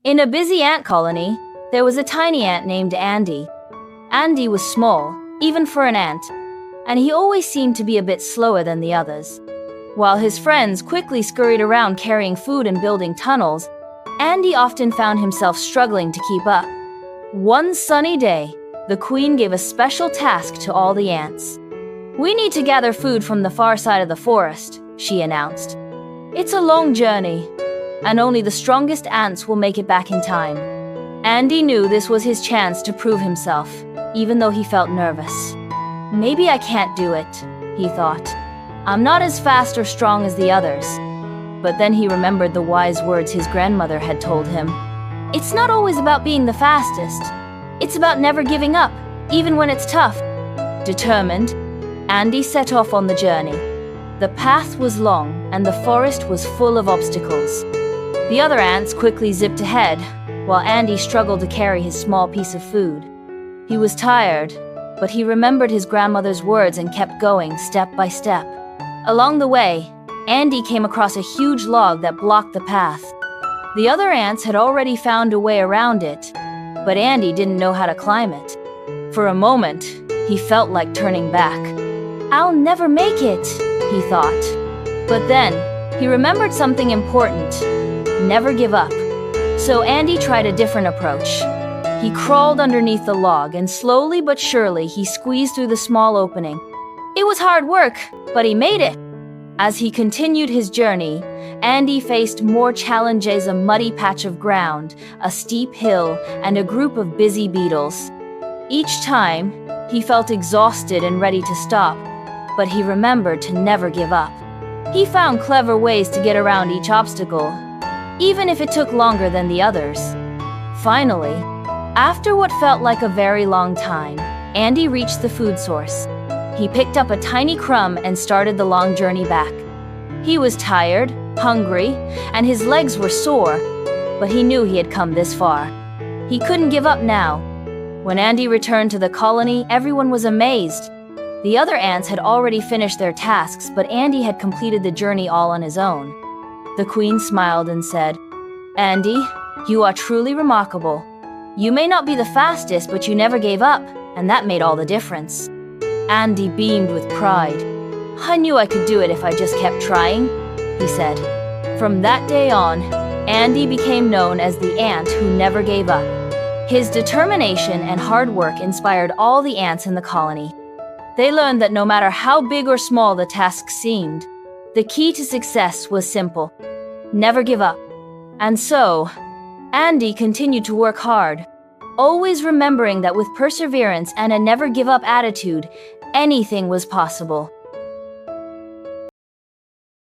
In a busy ant colony, there was a tiny ant named Andy. Andy was small, even for an ant, and he always seemed to be a bit slower than the others. While his friends quickly scurried around carrying food and building tunnels, Andy often found himself struggling to keep up. One sunny day, the queen gave a special task to all the ants. "We need to gather food from the far side of the forest," she announced. "It's a long journey, and only the strongest ants will make it back in time." Andy knew this was his chance to prove himself, even though he felt nervous. "Maybe I can't do it," he thought. "I'm not as fast or strong as the others." But then he remembered the wise words his grandmother had told him. "It's not always about being the fastest. It's about never giving up, even when it's tough." Determined, Andy set off on the journey. The path was long, and the forest was full of obstacles. The other ants quickly zipped ahead, while Andy struggled to carry his small piece of food. He was tired, but he remembered his grandmother's words and kept going step by step. Along the way, Andy came across a huge log that blocked the path. The other ants had already found a way around it, but Andy didn't know how to climb it. For a moment, he felt like turning back. "I'll never make it," he thought. But then, he remembered something important: never give up. So Andy tried a different approach. He crawled underneath the log, and slowly but surely he squeezed through the small opening. It was hard work, but he made it. As he continued his journey, Andy faced more challenges: a muddy patch of ground, a steep hill, and a group of busy beetles. Each time, he felt exhausted and ready to stop, but he remembered to never give up. He found clever ways to get around each obstacle, even if it took longer than the others. Finally, after what felt like a very long time, Andy reached the food source. He picked up a tiny crumb and started the long journey back. He was tired, hungry, and his legs were sore, but he knew he had come this far. He couldn't give up now. When Andy returned to the colony, everyone was amazed. The other ants had already finished their tasks, but Andy had completed the journey all on his own. The queen smiled and said, "Andy, you are truly remarkable. You may not be the fastest, but you never gave up, and that made all the difference." Andy beamed with pride. "I knew I could do it if I just kept trying," he said. From that day on, Andy became known as the ant who never gave up. His determination and hard work inspired all the ants in the colony. They learned that no matter how big or small the task seemed, the key to success was simple: never give up. And so, Andy continued to work hard, always remembering that with perseverance and a never-give-up attitude, anything was possible.